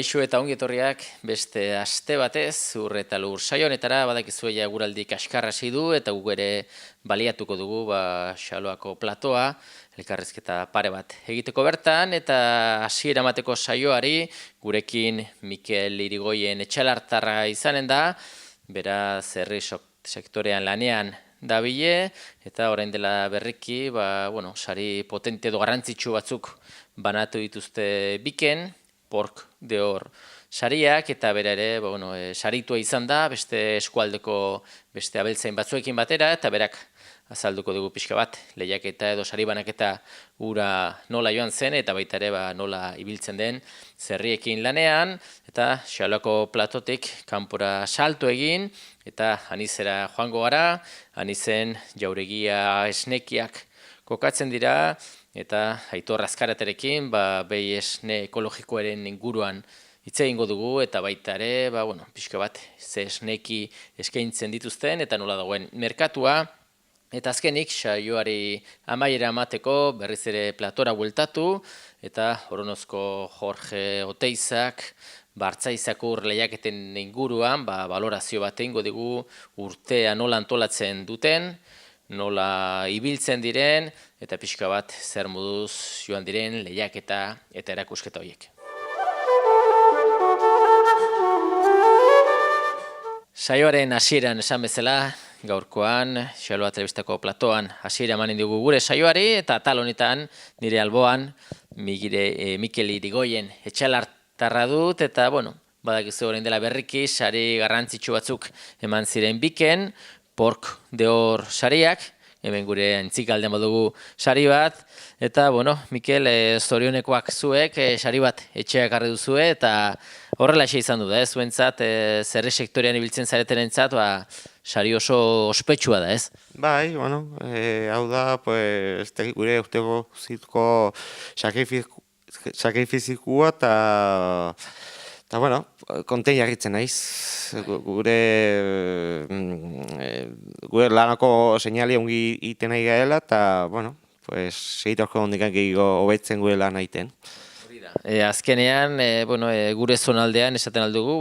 Kaixo eta ongi etorriak beste aste batez ur eta lur saio honetara badakizue ja eguraldi kaskarra hasi du eta guk ere baliatuko dugu Xaloako platoa elkarrizketa pare bat egiteko bertan eta hasiera emateko saioari gurekin Mikel Irigoyen etxalartarra izanen da, beraz herri sektorean lanean dabile eta orain dela berriki sari potente edo garrantzitsu batzuk banatu dituzte biken Pork de Hor sariak eta bera ere saritua izan da beste eskualdeko beste abeltzain batzuekin batera eta berak azalduko dugu pixka bat lehiaketa edo sari banaketa ura nola joan zen eta baita ere nola ibiltzen den zerriekin lanean eta Xaloako platotik kanpora salto egin eta anizera joango gara, anizen jauregia esnekiak kokatzen dira eta Aitor Azkaraterekin behi esne ekologikoaren inguruan hitz egingo dugu eta baita ere pixka bat ze esneki eskaintzen dituzten eta nola dagoen merkatua. Eta azkenik saioari amaiera emateko berriz ere platora bueltatu eta Oronozko Jorge Oteizak Bartzaizakur lehiaketen inguruan balorazio bat egingo dugu urtea nola antolatzen duten, nola ibiltzen diren eta pixka bat zer moduz joan diren lehiaketa eta erakusketa horiek. Saioaren hasieran esan bezala, gaurkoan Xaloa telebistako platoan hasiera emanen dugu gure saioari eta atal honetan nire alboan Mikel Irigoyen etxalartarra dut eta badakizu orain dela berriki sari garrantzitsu batzuk eman ziren biken, Pork de Hor sariak, hemen gure entzikalden badugu sari bat, eta Mikel zorionekoak zuek sari bat etxea ekarri duzue eta horrela izan du da, zuentzat zerri sektorean ibiltzen zaretenentzat sari oso ospetsua da, ez? Bai, hau da, gure urteko zitko sakrifizikua eta konten jarritzen naiz. Gure lanako seinali ongi iten nahi gaela eta, segitorko ondikan gehiago hobetzen gure lan aiten. Azkenean, gure zonaldean esaten aldugu,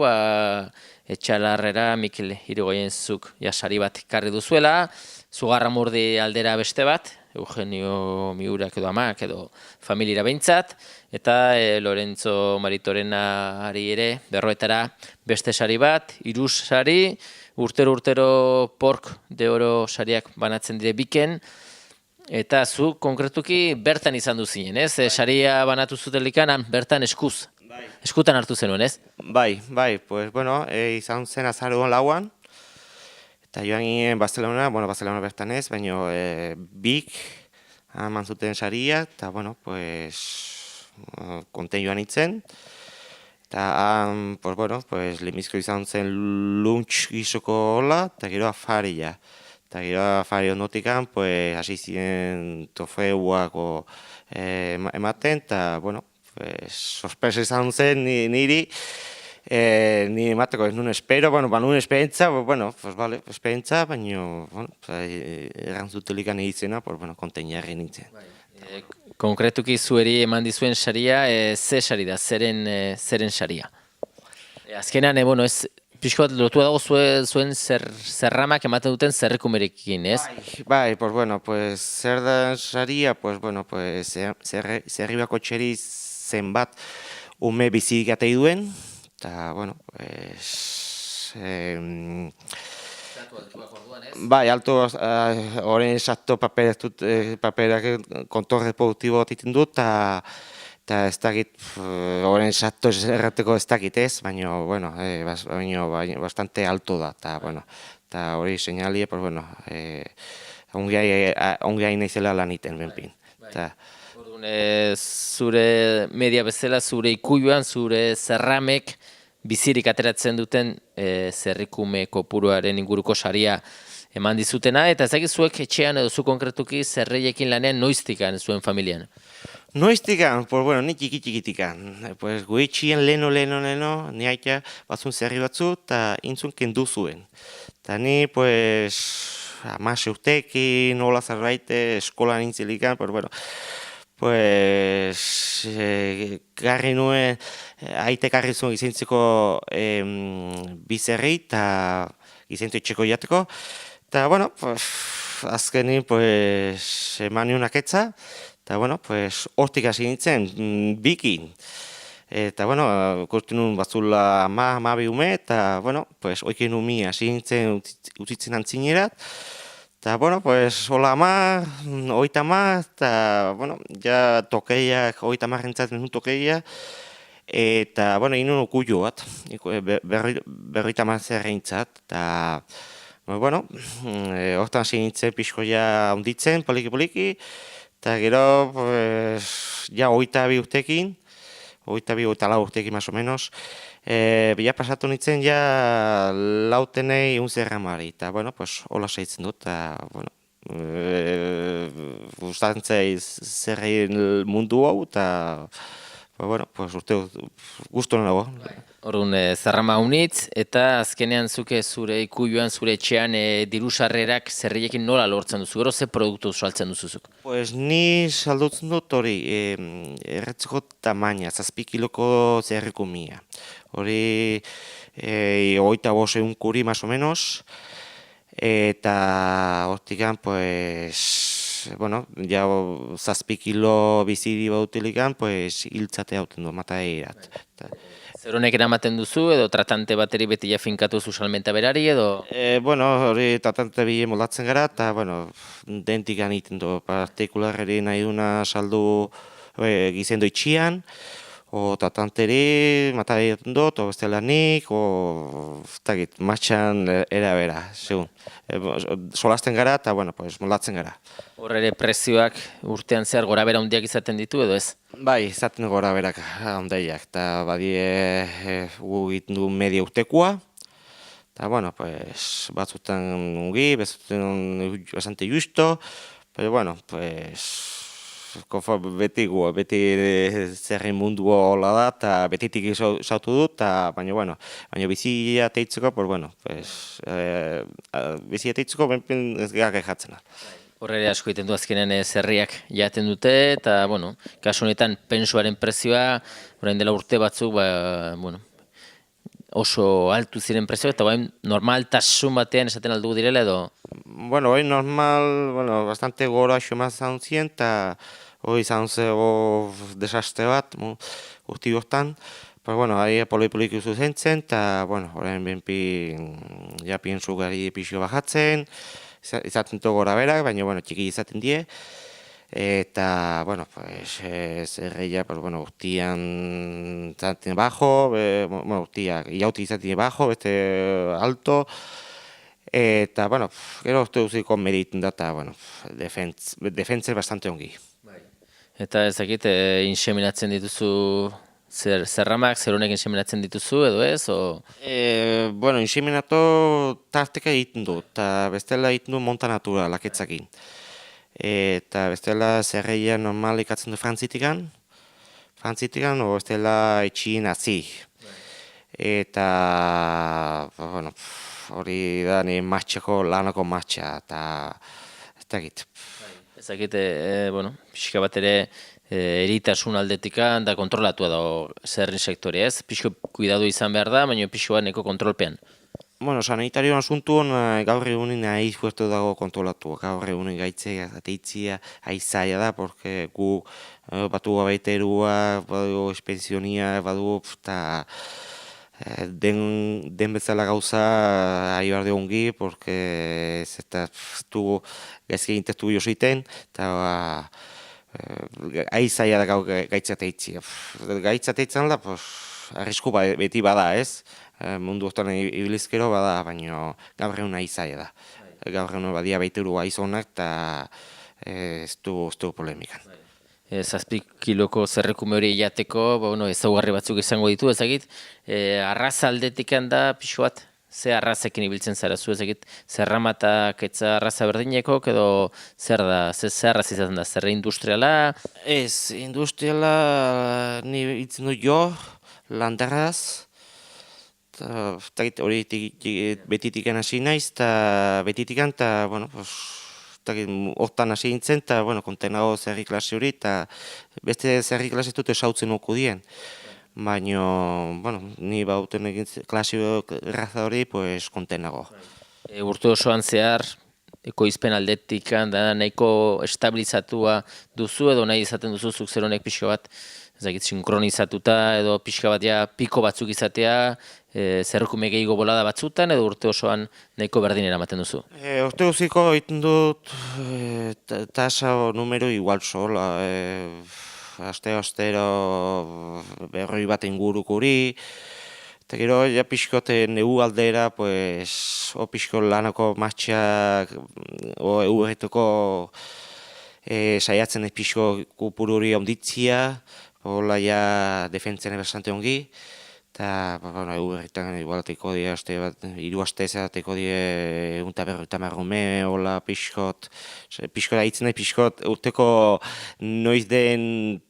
etxalarrera Mikel Irigoyen zuk sari bat ikarri duzuela, Zugarramurdi aldera beste bat, Eugenio Miurak edo amak edo familiara behintzat, eta Lorenzo Maritorenari ere berroetara beste sari bat, 3 sari, urtero Pork de Hor sariak banatzen dire biken, eta zu konkretuki bertan izan duzinen, ez? Saria banatu zutelikan bertan eskuz. Eskutan hartu zenuen, ez? Bai, izan zen azaruan lauan, eta joan ginen Barcelona bertan ez, baina bik eman zuten saria, eta konten joan itzen, eta limizko izan zen lunch gizoko hola, eta gero afaria. Eta gero afari ondotikan, hasi ziren trofeuak ematen, eta, sorpresa izan zen niri emateko ez nuen espero, nuen esperientza, esperientza, baina, erantzutelikan egizena, konten jarri nintzen. Konkretuki zueri eman dizuen saria, ze sari da, zeren saria? Azkenean, ez pixko bat lotua dago zuen zerramak ematen duten zerrikumerekin, ez? Bai, zer da saria, zerribako txeri zenbat ume bizirik atei duen, eta, bai, alto, horren esatto paperak kontor reproduktibo egiten dut, eta ez dakit, horren esatto errateko ez dakit ez, baina, bastante alto da, eta hori seinalie, ongi naizela lan iten, benpin. Zure media bezala, zure ikuiluan, zure zerramek bizirik ateratzen duten zerrikume kopuruaren inguruko saria eman dizutena, eta ez dakit zuek etxean edo zu konkretuki zerreiekin lanean noiztikan zuen familian? Noiztikan, ni txikitikan. Guetxien leno, ni aita batzun zerri batzu eta intzun kendu zuen. Eta ni, 10 urtekin, nola zerbait, eskola nintzilikan, pues, garri nuen, aitek garri zuen gizentzeko bizerri eta gizentzu etxeko jateko. Eta, bueno, pues, azkenin, pues, eman nion aketza, eta, bueno, pues, hortik hasi nintzen, bikin. Eta, bueno, ikusten nuen batzula amabi ume, eta, bueno, pues, oikein umi hasi nintzen utitzen antzinerat. Eta, bueno, pues, hola oita eta, bueno, ja tokeiak, oita rentzat nuen tokeia, eta, bueno, inun ukuio bat, berroita zerreintzat, eta, bueno, hortan hasi nintzen pixko ja onditzen, poliki, eta gero, pues, ja oita bi urtekin, oita lau urtekin, más o menos, bila pasatu nintzen ja lautenei unzerramari, eta, bueno, pues, hola saitzen dut, eta, bueno, gustantzei zerrein mundu hau, eta, bueno, pues, urte guztu nago. Orduan, zerrama unitz, eta azkenean zuke zure ikuioan, zure etxean diru sarrerak zerriekin nola lortzen duzu, gero ze produktu saltzen duzuzuk? Pues ni saldutzen dut hori, erretzeko tamaina, 7 kiloko zerrikumia. Hori, 25 kuri, más o menos, eta hortikan, pues, bueno, ja 7 kilo bizidi bautilikan, pues, hiltzate hauten du, mata eirat. Zer honek eramaten duzu, edo tratante bateri beti jafinkatu zu salmenta berari, edo? Bueno, hori tratante bile moldatzen gara, eta, bueno, dentik egiten du, partikularri nahi duna saldu gizendo itxian, o tratanteri matari egiten dut, o bestela nik, o matxan era, segun. Solasten gara, eta, bueno, pues, moldatzen gara. Hor ere prezioak urtean zehar gora bera handiak izaten ditu, edo ez? Bai, izaten gora berak handaiak, eta badie gu egiten du media urtekoa, eta, bueno, pues, batzutan ungi, batzutan bastante justo, pero, bueno, pues, beti zerren mundu hola da, eta betitik sautu dut, eta, baina bizia teitzeko, pues, bueno, pues, bizia teitzeko, benpen ez gara gehatzen. Hor ere asko egiten du azkenean zerriak jaten dute, eta, bueno, kasu honetan pensuaren prezioa, orain dela urte batzuk, oso altu ziren prezioak, eta normaltasun batean esaten aldugu direla, edo? Bueno, hori normal, bastante gora xomaz zaun zien, eta hori zaun zego desastre bat, urti hortan. Pero, bueno, ari poli-polik uzu zentzen, eta, bueno, horrein benpi, ja piensu gari pixo bajatzen, izaten to gora berak, baina, bueno, txiki izaten die. Eta, bueno, pues, zerreia, pues, bueno, urtian zaten bajo, urtia, iauti izaten bajo, beste alto, eta, bueno, gero uste duziko mediten da, eta, bueno, defentze bastante ongi. Eta ezakit, inseminatzen dituzu zerramak, zer honek inseminatzen dituzu, edo ez, o? Bueno, inseminato tarteka egiten du, eta bestela egiten du monta natura laketzakin. Eta bestela zerreia normal ikatzen du frantzitikan, o bestela etxin atzi. Eta, bueno, hori da ni matxeko lanako matxa, eta ez dakit. Ezakit, bueno, pixka bat ere eritasun aldetikan da kontrolatua dago zerrin sektorea, ez? Pixko kuidadu izan behar da, baina pixko bat neko kontrolpean. Bueno, sanitarioan asuntuan gaur egunin nahi fuerte dago kontrolatu. Gaur egunin gaitzea, ateitzia, aizaia da, porque gu batu gabaiterua, badu espensionia, badu, eta den bezala gauza ari behar ongi, porque ez du gaizke intestu jositen, eta aizaia da gau gaitzea ateitzia. Gaitzea ateitzan da, arrisku beti bada, ez? Mundu hortan ibilizkero bada, baina gaur egun aizaia da. Gaur egun badia baituru aizonak eta ez du polemikan. 7 kiloko zerrekume hori jateko, ezaugarri batzuk izango ditu, ezagit, arraza aldetikan da pixo bat, ze arrazekin ibiltzen zara zu, ezagit, zerramatak etza arraza berdineko, edo zer da, ze arraz izaten da, zerre industriala? Ez, industriala ni itzen du jo, landarraz, eta hori betitikan hasi naiz, eta betitikan, eta, bueno, hortan hasi nintzen, eta, bueno, kontenago zerri klase hori, eta beste zerri klase dut esautzen oku dien. Baina, bueno, ni bauten egin klase raza hori, pues, kontenago. Urte osoan zehar, ekoizpen aldetik da nahiko estabilizatua duzu edo nahi izaten duzu zuk zer honek pixka bat, ezagit, sinkronizatuta edo pixka bat ja piko batzuk izatea, zerrukume gehiago bolada batzutan edo urte osoan nahiko berdin eramaten duzu? Urte guziko egiten dut tasa o numero igual sola. Astero berroi bat ingurukuri. Eta gero, ja pixkot negu aldera, pues, o pixko lanako matxak, o eurretoko saiatzen ez pixko kupururi onditzia, hola ja defentzen bastante ongi. Eta, bueno, eurretan igual teko die, hiru aste teko die unta berroita marrume, hola pixkot da hitzen nahi pixkot, urteko noiz den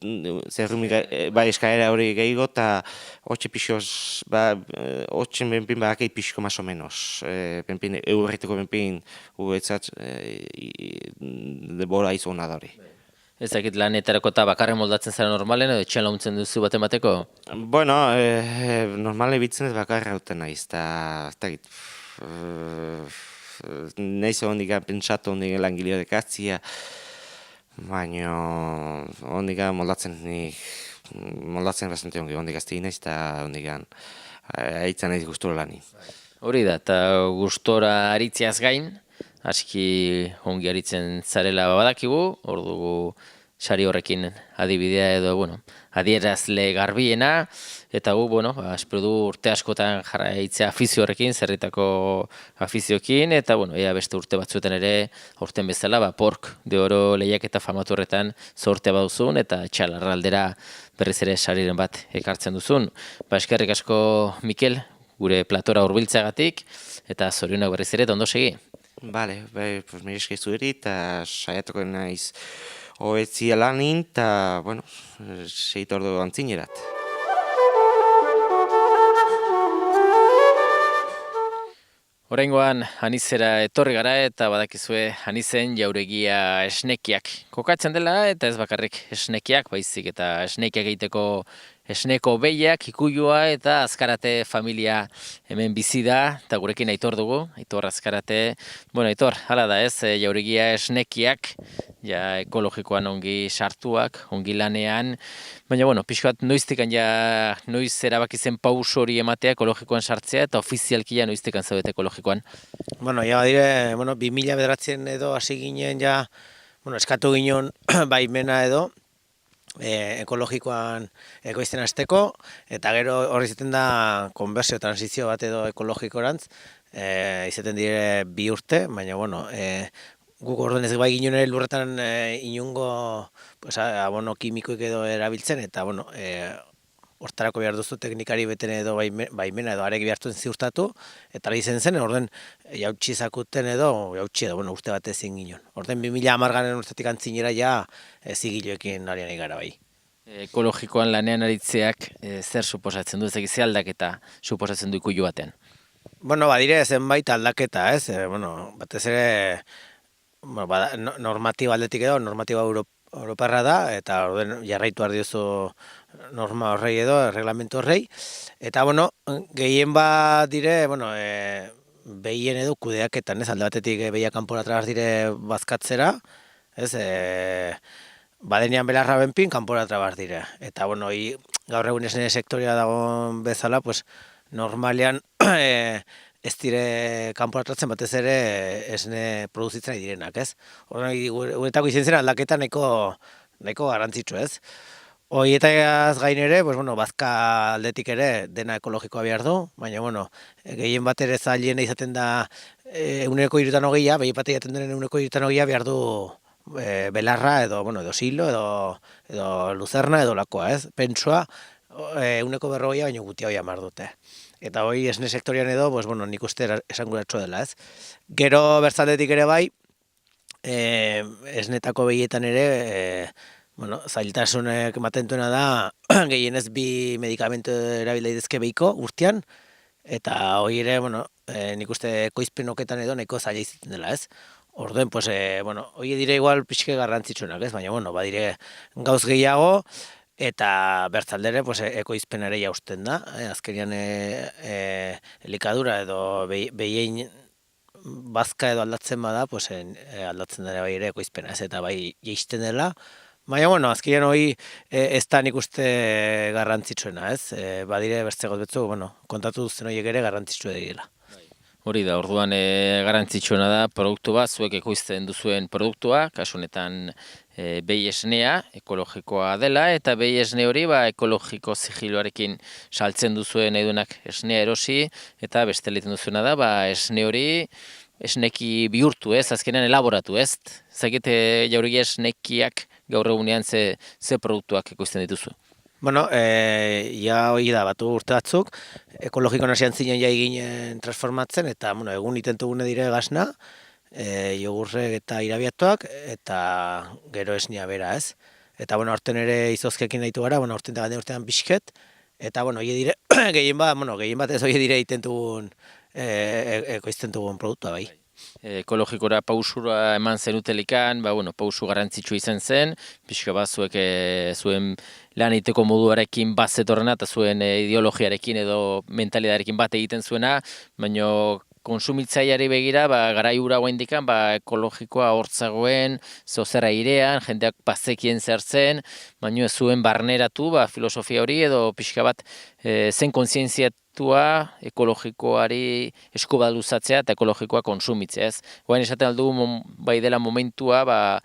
zerrumi bai eskaera hori gehiago, eta hotxe pixkoz, hotxen benpin bakei pixko maso menos. Eurreteko benpin uetzat debora izona da hori. Ezakit lanetarako eta bakarren moldatzen zara normalen edo etxean launtzen duzu baten bateko? Bueno, normale bitzen ez bakarra hauten naiz, eta nahiz hondik pentsatu hondik langileo dekatzia, baina hondik moldatzen bastante ongi, hondik azti naiz, eta hondik haitzen naiz gustora lani. Hori da, eta gustora aritziaz gain, aski ongi aritzen zarela badakigu, hor dugu sari horrekin adibidea edo, bueno, adierazle garbiena, eta gu, bueno, espero du urte askotan jarraitzea afizio horrekin, zerritako afizioekin, eta, bueno, ea beste urte batzuetan ere, aurten bezala, pork de oro lehiak eta famatu horretan zortea baduzun, eta txalarraldera berriz ere sariren bat ekartzen duzun. Eskerrik asko, Mikel, gure platora hurbiltzeagatik, eta zorionak berriz ere, ondo segi. Bale, pues mire eskizu eri, eta saiatuko naiz hoetzia lanin, eta, bueno, segitordu antzinerat. Oraingoan Anizera etorri gara eta badakizue Anizen jauregia esnekiak kokatzen dela eta ez bakarrik esnekiak, baizik eta esnekiak egiteko esneko behiak, ikuilua eta Azkarate familia hemen bizi da eta gurekin Aitor dugu, Aitor Azkarate. Bueno, Aitor, hala da ez, jauregia esnekiak, ja ekologikoan ongi sartuak, ongi lanean, baina, bueno, pixko bat noiztikan ja, noiz erabaki zen pauso hori ematea ekologikoan sartzea eta ofizialki ja noiztikan zaudete ekologikoan. Bueno, ja dire, 2000 bederatzen edo hasi ginen ja, eskatu ginen baimena edo, ekologikoan ekoizten hasteko, eta gero horri izaten da konbertsio, transizio bat edo ekologikorantz, izaten dire 2 urte, baina, bueno, guk orduan ez bai ginen ere lurretan inungo abono kimikoik edo erabiltzen, eta, bueno, hortarako behar duzu teknikari beten edo baimena edo arek behartuen ziurtatu, eta izen zen, orden jautsi zakuten edo, urte bat ezin ginen. Orden 2010 urtetik antzinera ja zigiloekin arian gara bai. Ekologikoan lanean aritzeak zer suposatzen du, ez egize aldaketa suposatzen du ikuilu batean? Bueno, badire zenbait aldaketa, ez? Batez ere normatiba aldetik edo, normatiba Europarra da, eta orden jarraitu ardiozu norma horrei edo, reglamentu horrei. Eta, gehien bat dire, behien edo kudeaketan, ez? Alde batetik behia kanpora trabaz dire bazkatzera, ez? Badenean belarra benpin, kanpora trabaz dire. Eta, gaur egun esne sektoria dagoen bezala, pues, normalean ez dire kanpora tratzen batez ere esne produzitzen nahi direnak, ez? Guretako izen zen aldaketa nahiko garrantzitsu, ez? Hoietaz gain ere, bazka aldetik ere dena ekologikoa behar du, baina, gehien bat ere zailena izaten da 120, behi bat egiten denen 120 behar du belarra edo silo edo luzerna edo lakoa, ez? Pentsua 140 baina guti hoi amar dute. Eta hoi esne sektorian edo, nik uste esanguratxo dela, ez? Gero bertzaldetik ere bai, esnetako behietan ere, zailtasunek ematen duena da, gehienez 2 medikamentu erabil daitezke behiko urtean, eta hoi ere, nik uste ekoizpenoketan edo nahiko zaila izaten dela, ez? Orduen, pues, bueno, hori dire igual pixke garrantzitsuenak, ez? Baina, bueno, badire gauz gehiago, eta bertzaldere, pues, ekoizpenare jausten da. Azkenean, elikadura edo behien bazka edo aldatzen bada, pues, aldatzen dara bai ere ekoizpena, ez? Eta bai jeisten dela. Baina, bueno, azkenean hori ez da nik uste garrantzitsuena, ez? Badire bertzegot betzu, bueno, kontatu duzten horiek ere garrantzitsua direla. Hori da, orduan garrantzitsuena da produktu bat, zuek ekoizten duzuen produktua, kasu honetan behi esnea, ekologikoa dela, eta behi esne hori ekologiko sigiloarekin saltzen duzuen edunak esnea erosi, eta beste egiten duzuena da, esne hori esneki bihurtu ez, azkenean elaboratu ez. Zagite jauregi esnekiak gaur egunean ze produktuak ekoizten dituzu. Bueno, ja hori da, batu urte batzuk, ekologiko nasian zinen ja eginen transformatzen, eta bueno, egun itentugune dire gasna, jogurrek eta irabiatuak, eta gero esnia bera, ez? Eta bueno, aurten ere izozkekin nahitu gara, bueno, aurten da ganden urtean pixket, eta bueno, hori dire, gehien bat ez hori dire itentugun, ekoizten dugun produktua bai. Ekologikora pausura eman zenutelikan, pausu garrantzitsu izan zen, pixka bat zuek zuen lan egiteko moduarekin bat zetorrena eta zuen ideologiarekin edo mentalidaderekin bat egiten zuena, baina konsumitzaileari begira, garai hura oraindikan ekologikoa hortzagoen, zer airean, jendeak bazekien zer zen, baina ez zuen barneratu filosofia hori edo pixka bat zen kontzientziatua ekologikoari eskuba luzatzea eta ekologikoa konsumitzea, ez? Orain esaten aldugu bai dela momentua,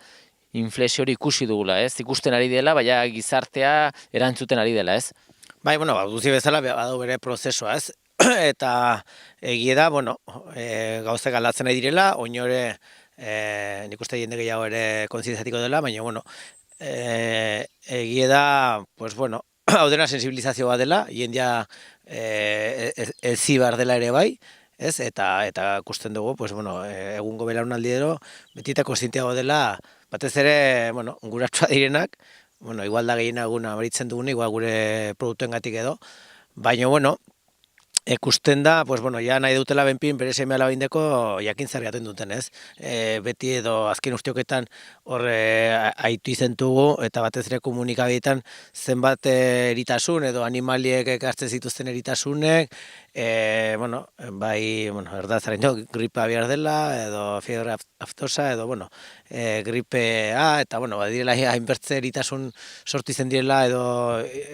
inflexio hori ikusi dugula, ez? Ikusten ari dela, baina gizartea erantzuten ari dela, ez? Bai, bueno, duzi bezala badu bere prozesua, ez? Eta egie da, bueno, gauzak aldatzen nahi direla, oinore nik uste jende gehiago ere kontzientziatiko dela, baina, bueno, egie da, pues, bueno, hau dena sensibilizazio bat dela, jendia zibar dela ere bai, ez? Eta ikusten dugu, pues, bueno, egungo belaunaldi edo, beti eta kontzienteago dela, batez ere, bueno, guratua direnak, bueno, igual da gehiena eguna baritzen dugune, igual gure produktuengatik edo, baina, bueno, ikusten da, pues bueno, ja nahi dutela benpin bere seme alabindeko jakin zergaten duten, ez? Beti edo azken urteoketan hor aitu izentugu eta batez ere komunikabideetan zenbat eritasun edo animaliek ekartzen zituzten eritasunek, bueno, bai, bueno, erdazaren gripa behar dela, edo fiebre aftosa, edo, bueno, gripea, eta, bueno, badirela hainbertze eritasun sortu izen direla, edo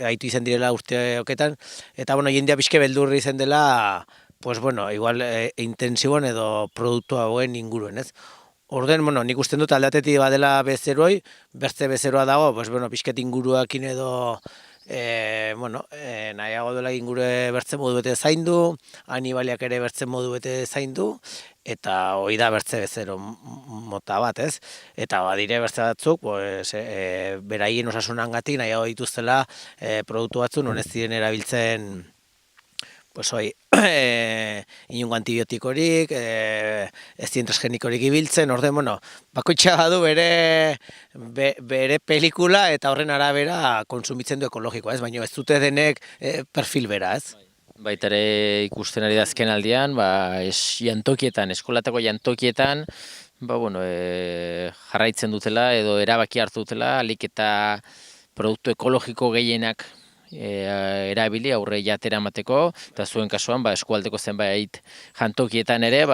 aitu izen direla urteoketan, eta, bueno, jendea pixke beldurri izen dela, pues, bueno, igual intensiboan edo produktu hauen inguruen, ez? Orden, bueno, nik usten dut aldatetik badela bezeroi, bertze bezeroa dago, pues, bueno, pixket inguruakin edo, bueno, nahiago dela ingurue bertzen modu bete zaindu, animaliak ere bertzen modu bete zaindu, eta hori da bertze bezero mota bat, ez? Eta badire bertze batzuk, pues, beraien osasunangatik nahiago dituztela produktu batzuk, non ez ziren erabiltzen, pues hoi, inungo antibiotikorik, ez dien transgenikorik ibiltzen, orden, bueno, bakoitza badu bere pelikula eta horren arabera konsumitzen du ekologikoa, ez? Baina ez dute denek perfil bera, ez? Baita ere ikusten ari da azken aldian, jantokietan, eskolatako jantokietan, bueno, jarraitzen dutela edo erabaki hartu dutela, alik eta produktu ekologiko gehienak erabili aurre jatera emateko, eta zuen kasuan eskualdeko zenbait jantokietan ere,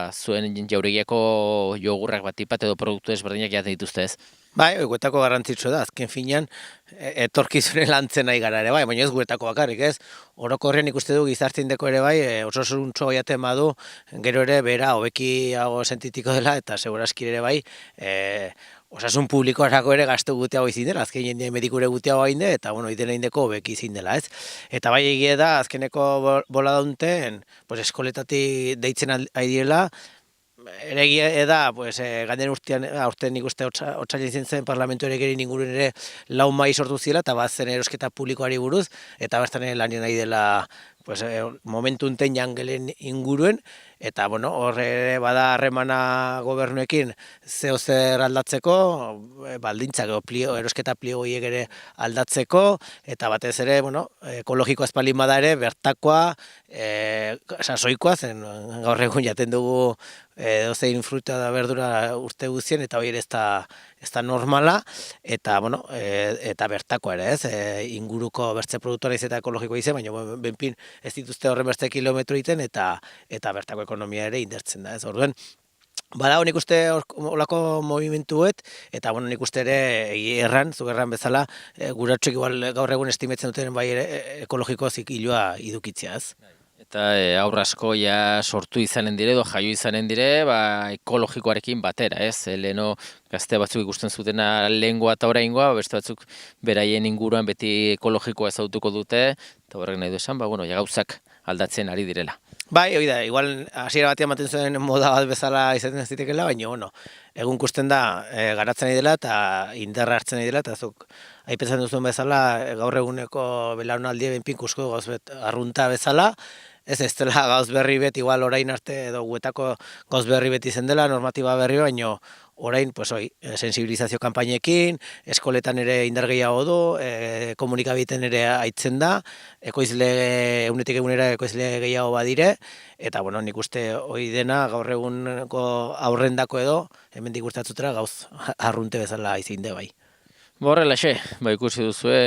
zuen jauregiako jogurrak batipat edo produktu ezberdinak jaten dituzte, ez? Bai, guetako garrantzitsua da, azken finean, etorkizunen lantzen nahi gara ere bai, baina ez guetako bakarrik, ez? Orokorrean ikuste du gizartindeko ere bai, oso zuntxo jaten badu, gero ere bera hobekiago sentitiko dela, eta seguraski ere bai, osasun publikoarako ere gazte gutiago izin dela, azken jendea medikure gutiago hain de, eta bueno, idela indeko hobeki izin dela, ez? Eta bai egia da, azkeneko bola daunten, pues, eskoletatik deitzen ari direla, ere egia da, pues, ganden aurten nik uste otsaila izin zen parlamentu ere gerin inguruen ere lau mai sortu zila, eta bat zen erosketa publikoari buruz, eta bastan lanien nahi dela, pues, momentu unten jangelen inguruen, eta, bueno, horre bada harremana gobernuekin zeo zer aldatzeko, baldintzak, erosketa pliego hiek ere aldatzeko, eta batez ere, bueno, ekologikoa espalin bada ere, bertakoa, sasoikoa, zen gaur egun jaten dugu edozein fruta da berdura urte guztien, eta hori ere ez da normala, eta, bueno, eta bertako ere, ez? Inguruko bertze produktora eta ekologikoa izan, baina benpin ez dituzte horren bertze kilometro egiten, eta bertako ekonomia ere indertzen da, ez? Orduen, bada, nik uste olako movimentuet, eta bueno, nik uste ere erran, zuk erran bezala, guratxoek igual gaur egun estimetzen duten bai ekologiko zikilua idukitzea, ez? Eta aurra asko ja sortu izanen dire, edo jaio izanen dire, ekologikoarekin batera, ez? Leheno gazte batzuk ikusten zutena lehengoa eta oraingoa, beste batzuk beraien inguruan beti ekologikoa ezagutuko dute, eta horrek nahi du esan, gauzak aldatzen ari direla. Bai, hori da, igual hasiera batean ematen zuen moda bat bezala izaten ez ditekeela, baina, bueno, egun ikusten da garatzen nahi dela eta indarra hartzen nahi dela, eta zuk aipatzen duzuen bezala gaur eguneko belaunaldi benpin kusko gauz arrunta bezala, ez dela gauz berri bet, igual orain arte edo guetako gauz berri bet izen dela, normatiba berri, baina orain, pues sensibilizazio kanpainekin, eskoletan ere indar gehiago du, komunikabiten ere aitzen da, egunetik egunera ekoizle gehiago badire, eta bueno, nik uste hori dena gaur eguneko aurrendako edo, hemendik gustatzutera gauz arrunte bezala izinde bai. Horrelaxe, ikusi duzue,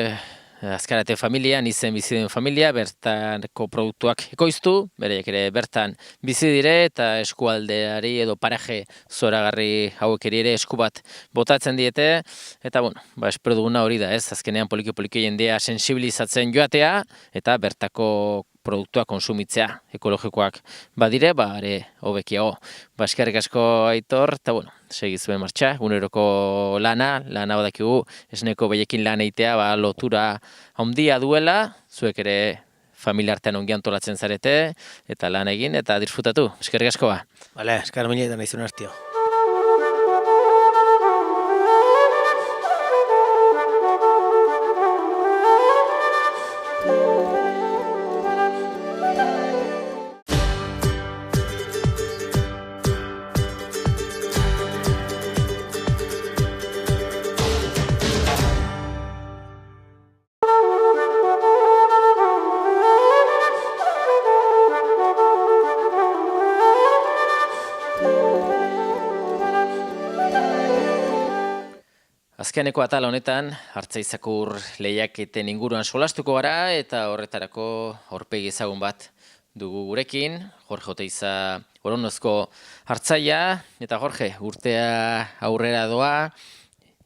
Azkarate familia, izen bizi den familia, bertanko produktuak ekoiztu, bereiek ere bertan bizi dire eta eskualdeari edo paraje zoragarri hauek ere esku bat botatzen diete, eta bueno, espero duguna hori da, ez? Azkenean poliki jendea sensibilizatzen joatea eta bertako produktua konsumitzea, ekologikoak badire, ere hobekiago. Eskerrik asko Aitor, eta bueno, segizuen martxa, eguneroko lana badakigu, esneko behiekin lan eitea, lotura handia duela, zuek ere familia artean ongi antolatzen zarete, eta lan egin, eta disfrutatu. Eskerrik asko ba. Bale, eskar mila eta nahizun hartio. Azkeneko atal honetan, Hartzaizakur lehiaketen inguruan solastuko gara, eta horretarako aurpegi ezagun bat dugu gurekin, Jorge Oteiza Oronozko hartzaia, eta Jorge, urtea aurrera doa,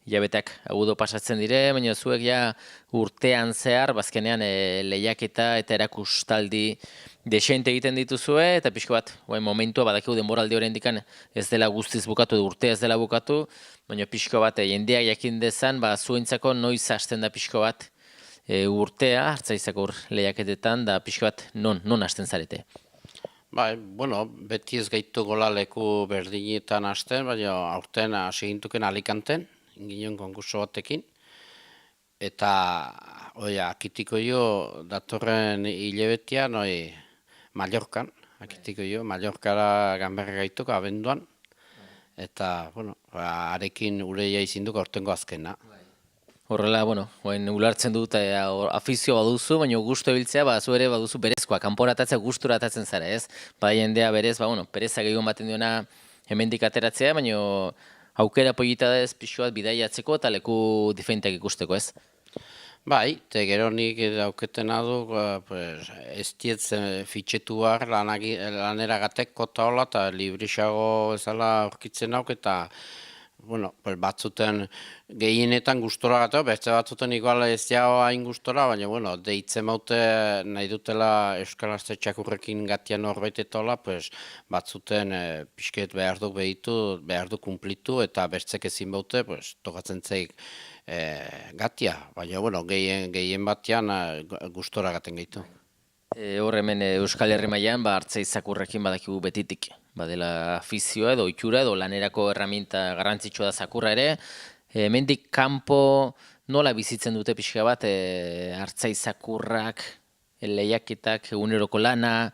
hilabeteak agudo pasatzen dire, baina zuek ja urtean zehar, bazkenean lehiaketa eta erakustaldi desente egiten dituzue, eta pixko bat, momentua badakigu denboraldi horrendikan ez dela guztiz bukatu, urtea ez dela bukatu, baina pixko bat jendeak jakin dezan, zuentzako noiz hasten da pixko bat urtea, Hartzaizakur lehiaketetan, da pixko bat non hasten zarete? Bai, bueno, beti ez gaitu gola leku berdinetan hasten, baina aurten hasi gintuken Alicanten, ginen konkurso batekin, eta akitiko jo datorren hilebetean, Mallorcan, akitiko jo, Mallorcara ganberra gaituko abenduan, eta, bueno, arekin ureia izinduko aurtengo azkena. Horrela, ulertzen dut afizio baduzu, baina gustu ebiltzea, zu ere baduzu berezkoa, kanporatatzea gustura atatzen zara, ez? Jendea berez, pereza gehiago ematen duena hemendik ateratzea, baina aukera polita da ez pixu bat bidaiatzeko eta leku diferenteak ikusteko, ez? Bai, eta gero nik dauketena du, ez dietz fitxetuar lanera gateko eta hola, eta librisago ezala aurkitzen hauk, eta batzuten gehienetan gustora gateo, beste batzuten igual ez jau hain gustora, baina deitzen maute nahi dutela Euskal Gazte Txakurrekin gatian horbait eta hola, batzuten pixket behar duk behitu, behar duk kumplitu, eta bertzek ezin baute, tokatzen zeik gatia, baina gehien batean gustora gaten gehitu. Hor hemen Euskal Herri mailan Hartzaizakurrekin badakigu betitik, badela afizioa edo ohitura edo lanerako erraminta garrantzitsua da zakurra ere. Hemendik kanpo nola bizitzen dute pixka bat Hartzaizakurrak, lehiaketak, eguneroko lana,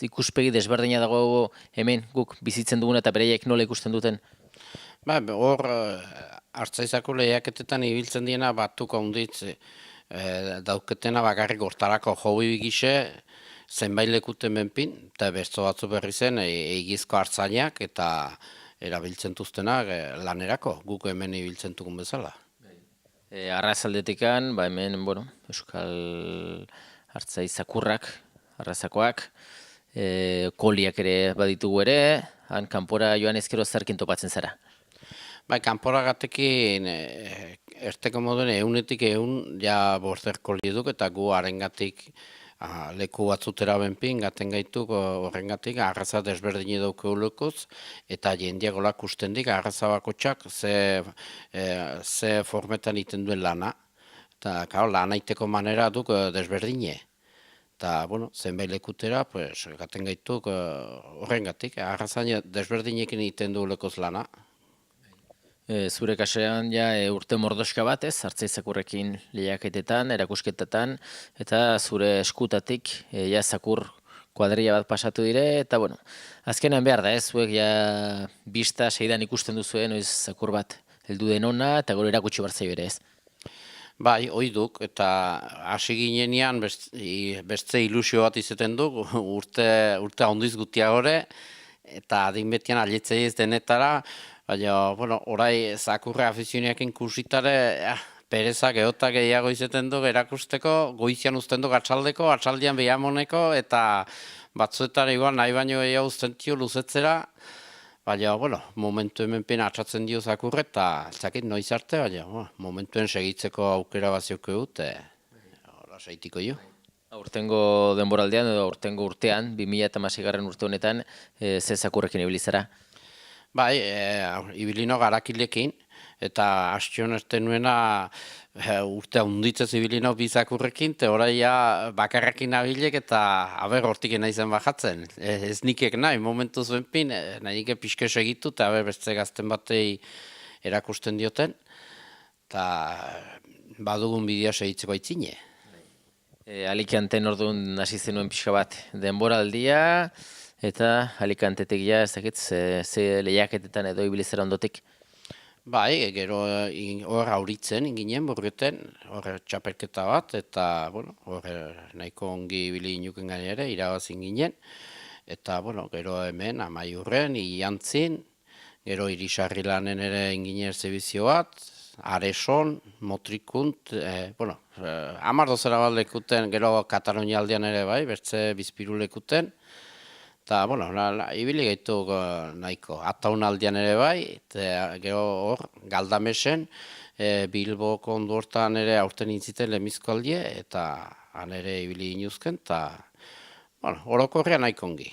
ikuspegi desberdina dago hemen guk bizitzen dugun eta bereiek nola ikusten duten? Hor Hartzaizakur lehiaketetan ibiltzen diena batuk handitz dauketena bakarrik hortarako hobi gise, zenbait lekuten menpin, eta beste batzu berri zen egizko hartzainak eta erabiltzen duztenak lanerako, guk hemen ibiltzen dugun bezala. Arrazaldetikan, ba hemen, bueno, Euskal Artzai zakurrak, arrazakoak, koliak ere baditugu ere, han kanpora joan ezkero zerkin topatzen zara. Bai, kanporagatekin erteko moduen eunetik ja border koli duk eta gu harengatik leku batzutera benpin, gaten gaituk horrengatik arraza desberdini daukeulekuz, eta jendeak olak ustendik arraza bakotxak ze formetan iten duen lana. Eta lana iteko manera duk desberdine. Eta, bueno, zenbait lekutera, pues, gaten gaituk horrengatik, arraza desberdinekin iten duelekuz lana. Zure kasean ja urte mordoska bat ez, Artzai zakurrekin lehiaketetan, erakusketetan, eta zure eskutatik ja zakur kuadrilla bat pasatu dire, eta bueno, azkenan behar da ez, zuek ja bista seidan ikusten duzuen, noiz zakur bat heldu den ona, eta gero erakutsi bartzaio ere ez. Bai, oiduk, eta hasi ginenean beste ilusio bat izaten du, urte handiz gutiagore, eta adin betian aletzei ez denetara, baina, bueno, orai zakurre afizioniakin kusitare, perezak eotak gehiago izaten du erakusteko, goizian uzten du atxaldeko, atxaldian behamoneko, eta batzuetara igual nahi baino gehiago uzten tio luzetzera, baina, bueno, momentu hemenpen atxatzen dio zakurre, eta zakit noiz arte, baina, momentuen segitzeko aukera bazioko dut, hola saitiko jo. Aurtengo denboraldean edo aurtengo urtean, 2016 urte honetan, ze zakurrekin ibili zara? Bai, ibilino garakilekin, eta hastion erte nuena urte hunditzez ibilino bizakurrekin, eta oraia bakarrekin nabilek eta aber hortik naizen bajatzen. Ez nikek nahi, momentu zuenpin, nahi nike pixke segitu, eta aber beste gazten batei erakusten dioten, eta badugun bidea segitzeko aitzine. Alicanten orduan hasi zenuen pixka bat denboraldia, eta Alicantetik ja ez dakit ze lehiaketetan edo ibili zera ondotik. Bai, gero hor auritzen inginen burgeten, hor txapelketa bat, eta bueno, hor nahiko ongi ibili inuken gainera, irabazin ginen, eta bueno, gero hemen Amaiurren, Iantzin, gero Irisarri lanen ere inginen erzebizio bat, Areson, Motrikunt, bueno, 10 dozera bat lekuten, gero Katalonia aldean ere bai, bertze bizpiru lekuten, eta, bueno, ibili gaitu nahiko, Ataun aldean ere bai, eta gero hor, Galdamesen, Bilboko ondortan ere aurten intziten lemizko aldie, eta han ere ibili inuzken, eta, bueno, orokorrean nahiko ongi.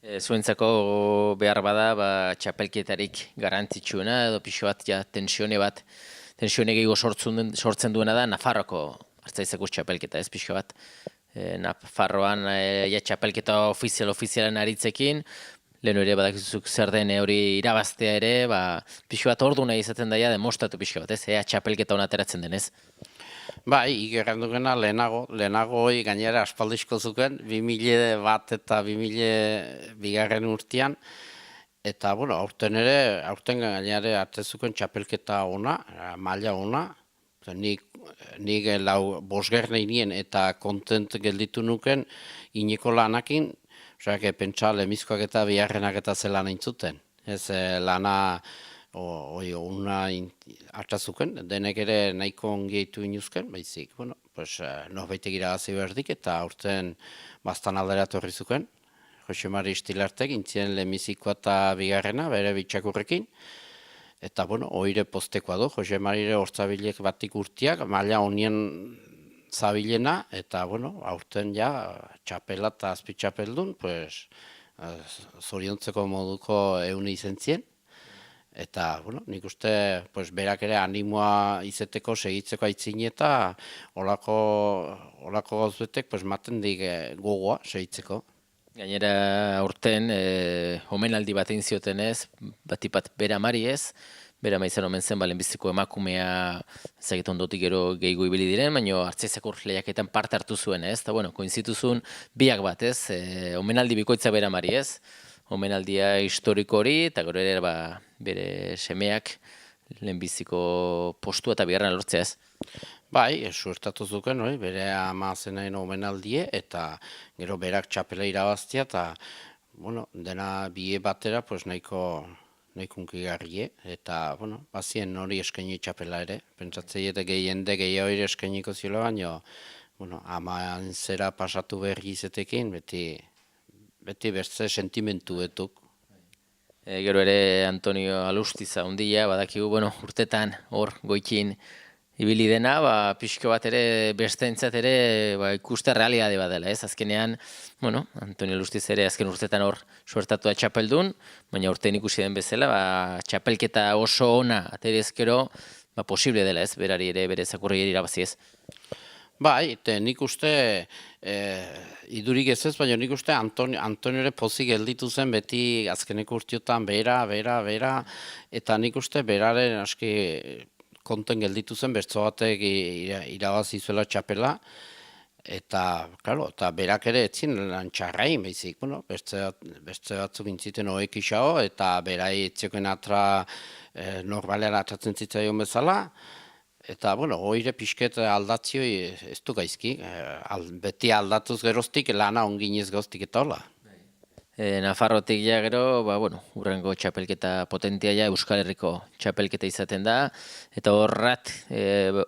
Zuentzako behar bada, txapelketarik garrantzitsuena edo pixo bat ja tensione gehiago sortzen duena da Nafarroko Artzai zakur txapelketa ez pixo bat. Nafarroan txapelketa ofizialan aritzekin, lehen ere badakizuzuk zer den hori irabaztea ere, pixo bat orduna izaten daia demostratu pixo bat ez, txapelketa hona ateratzen denez. Bai, ikerren dugena lehenago hoi gainera aspaldizko zuken, 2001 eta 2002 urtean, eta, bueno, aurten gainera hartzezuken txapelketa ona, maila ona, nik bosgerne inien eta kontent gelditu nuken ineko lanakin, osak, pentsa lemizkoak eta biharrenak eta zelan aintzuten. Ez lana una hartzazuken, denek ere nahiko ongeitu inuzken, baizik, bueno, pues, norbaitek irabazi berdik eta aurten bastan alderatu horri zuken. Jose Mari Istilartek intzien lemizikoa eta bigarrena, bere bitxakurrekin. Eta, bueno, oire postekoa du, Jose Marire hortzabilek batik urtiak, maila honien zabilena, eta, bueno, aurten ja, txapela eta azpitxapeldun, pues, zoriontzeko moduko euni izentzien. Eta, bueno, nik uste, pues, berak ere animoa izeteko, segitzeko aitzine eta olako gauzuetek, pues, maten dik gogoa segitzeko. Gainera aurten, omenaldi bat egin zioten ez, batipat bera mari ez, bera maizan omen zen lehenbiziko emakumea ezaget ondotik gero gehiago ibili diren, baina Artzai zakur lehiaketan parte hartu zuen ez, eta bueno, koinzituzun biak bat ez, omenaldi bikoitza bera mari ez, omenaldia historiko hori, eta gero ere bere semeak lehenbiziko postua eta bigarren lortzea ez. Bai, suertatu zuken, bere ama zenain omenaldie, eta gero berak txapela irabaztia, eta bueno, dena bie batera, pues nahiko unkigarrie, eta, bueno, bazien hori eskaini txapela ere, pentsatzei eta gehiende gehiago ere eskainiko zila, baina, bueno, ama zera pasatu berri izetekin, beti bertze sentimentu etuk. Gero ere Antonio Alustiza ondia, badakigu, bueno, urtetan hor goikin ibili dena, pixko bat ere besteentzat ere ikuste realitate bat dela, ez? Azkenean, bueno, Antonio Alustiz ere azken urtetan hor suertatu da txapeldun, baina urtean ikusi den bezala, txapelketa oso ona aterezkero, posible dela, ez? Berari ere bere zakurri irabazi, ez? Bai, nik uste, idurik ez, baina nik uste Antonio ere pozik gelditu zen beti azkeneko urtiotan bera, eta nik uste beraren aski konten gelditu zen bertso batek irabazi zuela txapela, eta, claro, eta berak ere etzin lan txarrain, behizik, bueno, beste batzuk intziten hoek isao, eta berai etzioken atra normalean atratzen zitzaion bezala, eta, bueno, hoire pixket aldatzioi ez du gaizki, beti aldatuz geroztik lana onginez goztik eta hola. Nafarrotik ja gero, bueno, urrengo txapelketa potentia ja Euskal Herriko txapelketa izaten da, eta horrat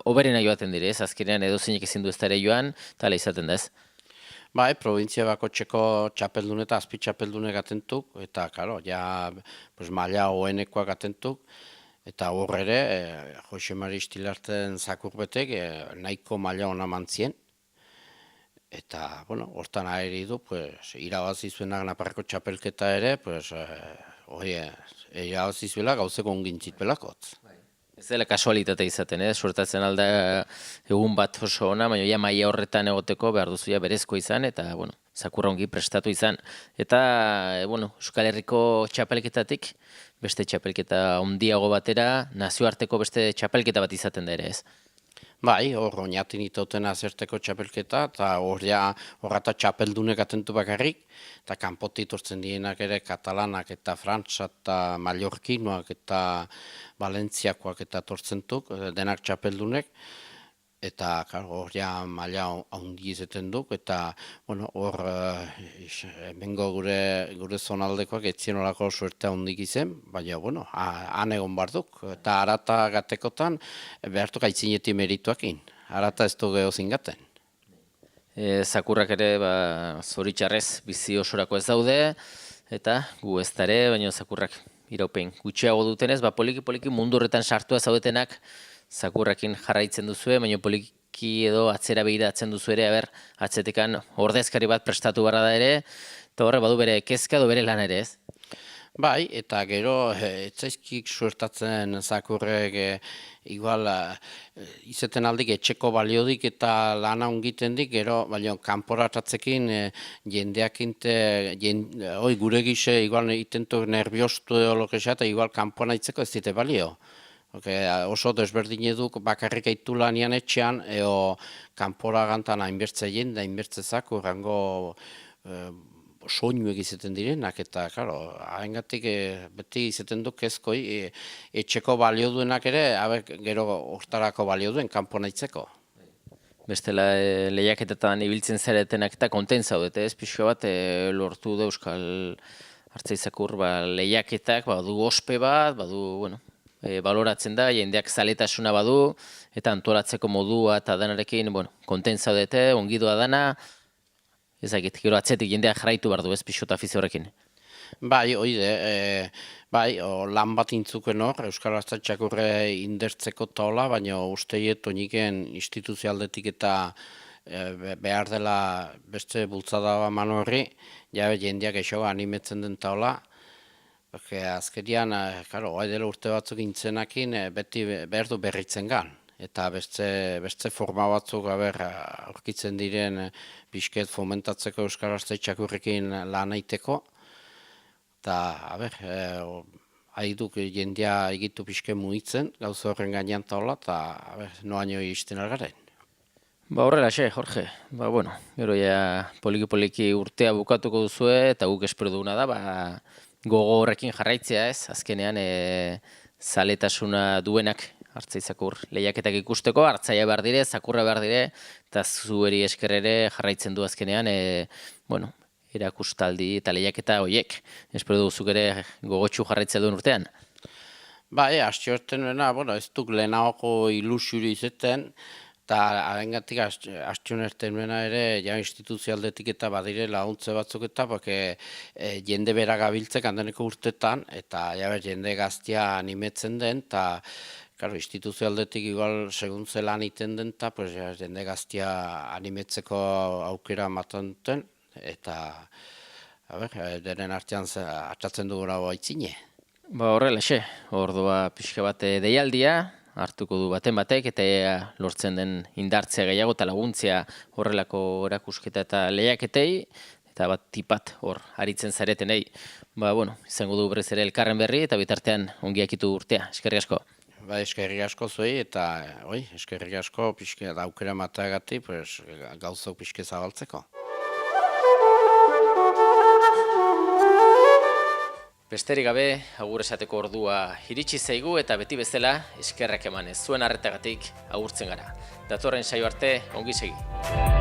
oberena joaten dire, ez? Azkenean edozeinek ezin du ez da ere joan, eta hala izaten da, ez? Bai, provintzia bako txeko txapeldun eta azpi txapeldunek atentuk, eta, karo, ja, pues, maila hoenekoak atentuk, eta hor ere, Jose Mari Istilarten zakurbetek nahiko maila hona mantzien, eta, bueno, hortan aheri du, pues, irabazi zuenak Naparrako txapelketa ere, pues, irabazi zuela gauzeko ongintzit belakotz. Ez dela kasualitate izaten, suertatzen alda egun bat oso ona, baina ja maila horretan egoteko behar duzu ja berezko izan, eta, bueno, zakurra ongi prestatu izan. Eta, bueno, Euskal Herriko txapelketatik, beste txapelketa ondiago batera, nazioarteko beste txapelketa bat izaten da ere, ez? Bai, hor oinatin itauten azerteko txapelketa, eta horrata txapeldunek atentu bakarrik, eta kanpotik tortzen dienak ere katalanak eta frantza eta mallorquinoak eta valentziakoak eta tortzentuk, denak txapeldunek, eta hor maila handi izeten duk, eta hor hemengo gure zonaldekoak etzien horako suertea hondik izen, baina han egon barduk, eta arata gatekotan behartuk aitzineti merituakin, arata ez du geho zingaten. Zakurrak ere zoritxarrez bizi osorako ez daude, eta gu ez dare, baina zakurrak iraupen gutxiago dutenez, poliki mundu horretan sartua zaudetenak, zakurrakin jarraitzen duzue, baina poliki edo atzera behiratzen duzu ere, atzetekan ordezkari bat prestatu barra da ere, eta horre badu bere kezka edo bere lan ere, ez? Bai, eta gero etzaizkik suertatzen zakurrek igual izeten aldik etxeko baliodik eta lana ongiten dik, gero baina kanporatatzekin jendeak gure gise igual itentu nerviostu edo lokesa, eta igual kanpoan aitzeko ez dite balio. Oso desberdin eduk bakarrik aitu lanian etxean, eo kanpora gantan hainbertze jen, da hainbertze zaku, rango soinuek izeten direnak, eta, claro, haingatik beti izeten duk ezkoi, etxeko balio duenak ere, gero hortarako balio duen, kanpona itzeko. Bestela lehiaketetan ibiltzen zaretenak eta konten zaudete, ez pixo bat lortu da Euskal Artzaizakur lehiaketak, badu ospe bat, badu, baloratzen da, jendeak zaletasuna badu, eta antolatzeko modua eta danarekin, konten zaudete, ongidoa dana, ezagit, gero atzetik jendeak jarraitu behar du, ez pixota afizio horrekin. Bai, oide, lan bat intzuken hor, Euskal Artzaizakurre indertzeko taola, baina usteiet oniken instituzialdetik eta behar dela beste bultzada man horri, jendeak eixo animetzen den taola, azkerian, dela urte batzuk intzenakin, beti behar du berritzen gan. Eta beste forma batzuk aurkitzen diren pixket fomentatzeko Euskal Artzaizakurrekin lan aiteko. Eta, haiduk jendea egitu pixke muitzen, gauz horren gainean taola, eta noaino izten algaren. Horrela, Jorge. Gero poliki urtea bukatuko duzue, eta guk espero duguna da, gogo horrekin jarraitzea ez, azkenean zaletasuna duenak Artzaizakur lehiaketak ikusteko, hartzaia behar dire, zakurra behar dire, eta zueri esker ere jarraitzen du azkenean, bueno, erakustaldi eta lehiaketa horiek. Espero duzuk ere gogotsu jarraitzea duen urtean. Bai, hastio erten bena, bueno, ez duk lehenagoko ilusuri izaten, eta arengatik hastio erten bena ere, ja instituzioaldetik eta badire laguntze batzuk eta, jende bera gabiltzek handeneko urtetan, eta jende gaztia animetzen den, eta claro, instituzioaldetik igual segun zelan iten den, eta jende gaztia animetzeko aukera ematen duten, eta denen artean atxatzen dugu nago aitzine. Horrelaxe, ordua pixka bat deialdia, hartuko du baten batek, eta lortzen den indartzea gehiago eta laguntzea horrelako erakusketa eta lehiaketei, eta bat tipat hor aritzen zaretenei. Bueno, izango du berriz ere elkarren berri, eta bitartean ongiakitu urtea. Eskerrik asko. Eskerrik asko zuei, eta eskerrik asko pixka aukera mateagatik, gauzok pixka zabaltzeko. Besterik gabe, agur esateko ordua iritsi zaigu eta beti bezala eskerrak emanez zuen arretagatik agurtzen gara. Datorren saio arte, ongi segi.